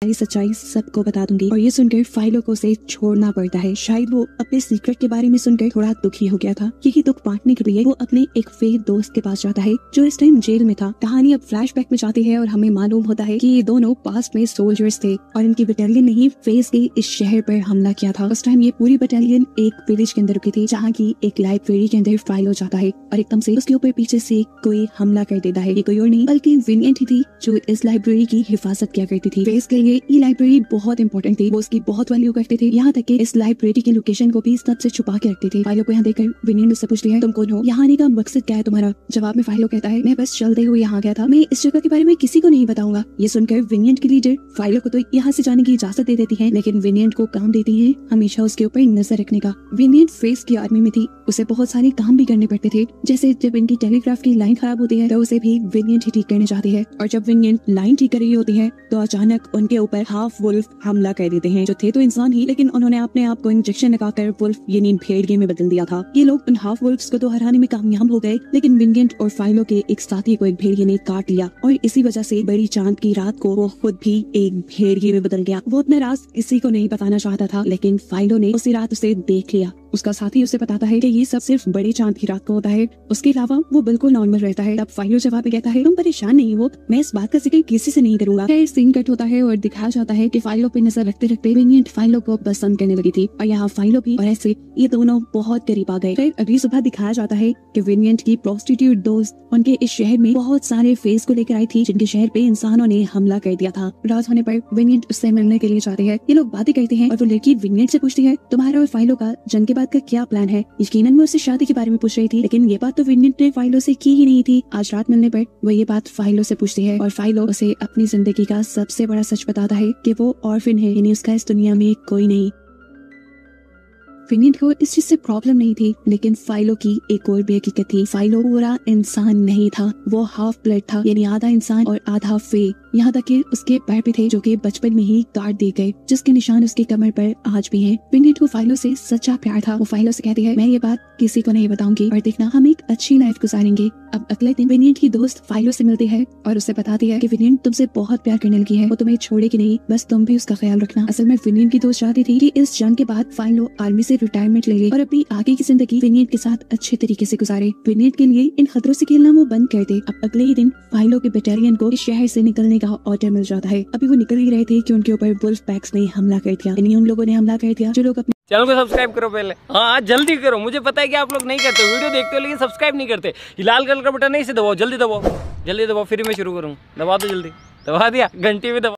सारी सच्चाई सबको बता दूंगी। और ये सुनकर फाइलो को उसे छोड़ना पड़ता है। शायद वो अपने सीक्रेट के बारे में सुनकर थोड़ा दुखी हो गया था। यही दुख बांटने के लिए वो अपने एक फेक दोस्त के पास जाता है जो इस टाइम जेल में था। कहानी अब फ्लैशबैक में जाती है और हमें मालूम होता है कि ये दोनों पास्ट में सोल्जर्स थे और इनकी बटालियन ने ही फेस के इस शहर पर हमला किया था। उस टाइम ये पूरी बटालियन एक विलेज के अंदर रुकी थी जहाँ की एक लाइब्रेरी के अंदर फाइलो जाता है और एकदम से उसके ऊपर पीछे से कोई हमला कर देता है। ये कोई और नहीं बल्कि विनियंट ही थी जो इस लाइब्रेरी की हिफाजत किया करती थी। फेस के लिए ये लाइब्रेरी बहुत इंपॉर्टेंट थी, वो उसकी बहुत वैल्यू करते थे। यहाँ तक कि इस लाइब्रेरी की लोकेशन को भी सबसे छुपा के रखते थे। फाइलो को यहाँ देखकर विनियंट उससे पूछती है, तुम कौन हो, यहाँ आने का मकसद क्या है तुम्हारा? जवाब में फाइलो कहता है, मैं बस चलते हुए यहाँ गया था, मैं इस जगह के बारे में किसी को नहीं बताऊंगा। ये सुनकर विनियंट की लीडर फाइलो को तो यहाँ से जाने की इजाजत दे देती है, लेकिन विनियंट को काम देती है हमेशा उसके ऊपर नजर रखने का। विनियंट फेस की आर्मी में थी, उसे बहुत सारे काम भी करने पड़ते थे। जैसे जब इनकी टेलीग्राफ की लाइन खराब होती है तो उसे भी विनियंट ही ठीक करने जाती है। और जब विनियंट लाइन ठीक कर रही होती है तो अचानक उनके ऊपर हाफ वुल्फ हमला कर देते हैं, जो थे तो इंसान ही, लेकिन उन्होंने अपने आप को इंजेक्शन लगाकर वुल्फ यानी भेड़िए में बदल दिया था। ये लोग उन हाफ वुल्फ्स को तो हराने में कामयाब हो गए, लेकिन विनियंट और फाइलो के एक साथी को एक भेड़िए ने काट लिया और इसी वजह से बड़ी चांद की रात को वो खुद भी एक भेड़िए में बदल गया। वो अपना राज किसी को नहीं बताना चाहता था, लेकिन फाइलो ने उसी रात उसे देख लिया। उसका साथी उसे बताता है कि ये सब सिर्फ बड़े चांद की रात को होता है, उसके अलावा वो बिल्कुल नॉर्मल रहता है। तब फाइलो जवाब में कहता है, तुम परेशान नहीं हो, मैं इस बात का जिक्र किसी से नहीं करूंगा। सीन कट होता है और दिखाया जाता है कि फाइलो पे नजर रखते रखते विनियंट फाइलो को पसंद करने लगी थी और यहाँ फाइलो भी, और ऐसे ये दोनों बहुत करीब आ गए। फिर अगली सुबह दिखाया जाता है कि विनियंट की प्रोस्टिट्यूट दोस्त उनके इस शहर में बहुत सारे फेस को लेकर आई थी जिनके शहर पे इंसानों ने हमला कर दिया था। रात होने पर विनियंट उससे मिलने के लिए जाते हैं। ये लोग बातें करते हैं और वो लड़की विनियंट से पूछती है, तुम्हारा और फाइलो का जंग के बाद का क्या प्लान है? यकीनन मैं उससे शादी के बारे में पूछ रही थी, लेकिन ये बात तो विनियंट ने फाइलो से की ही नहीं थी। आज रात मिलने पर वो ये बात फाइलो से पूछती है और फाइलो उसे अपनी जिंदगी का सबसे बड़ा सच बताता है कि वो ऑर्फन है, यानी उसका इस दुनिया में कोई नहीं। विनियंट को इस चीज से प्रॉब्लम नहीं थी, लेकिन फाइलो की एक और भी हकीकत थी। फाइलो पूरा इंसान नहीं था, वो हाफ ब्लड था, यानी आधा इंसान और आधा फे। यहाँ तक कि उसके पैर भी थे जो कि बचपन में ही काट दिए गए, जिसके निशान उसकी कमर पर आज भी हैं। विनियंट को फाइलो से सच्चा प्यार था। वो फाइलो से कहती है, मैं ये बात किसी को नहीं बताऊंगी और देखना हम एक अच्छी लाइफ गुजारेंगे। अब अगले दिन विनियंट की दोस्त फाइलो से मिलती है और उसे बताती है कि विनियंट तुमसे बहुत प्यार करने लगी है, वो तुम्हें छोड़ेगी नहीं, बस तुम भी उसका ख्याल रखना। असल में विनियंट की दोस्त चाहती थी कि इस जंग के बाद फाइलो आर्मी से रिटायरमेंट ले ले और अपनी आगे की जिंदगी विनियंट के साथ अच्छे तरीके से गुजारे। विनियंट के लिए इन खतरों से खेलना वो बंद कर दे। अब अगले ही दिन फाइलो के बटालियन को इस शहर से निकलने का ऑर्डर मिल जाता है। अभी वो निकल ही रहे थे कि उनके ऊपर वुल्फ पैक्स ने हमला कर दिया, यानी उन लोगों ने हमला कर दिया जो लोग अपने चैनल को सब्सक्राइब करो पहले। हाँ जल्दी करो, मुझे पता है कि आप लोग नहीं करते, वीडियो देखते हो लेकिन सब्सक्राइब नहीं करते। ये लाल कलर का बटन नहीं से दबाओ, जल्दी दबाओ, जल्दी दबाओ, फिर मैं शुरू करूँ। दबा दो जल्दी, दबा दिया, घंटी में दबा।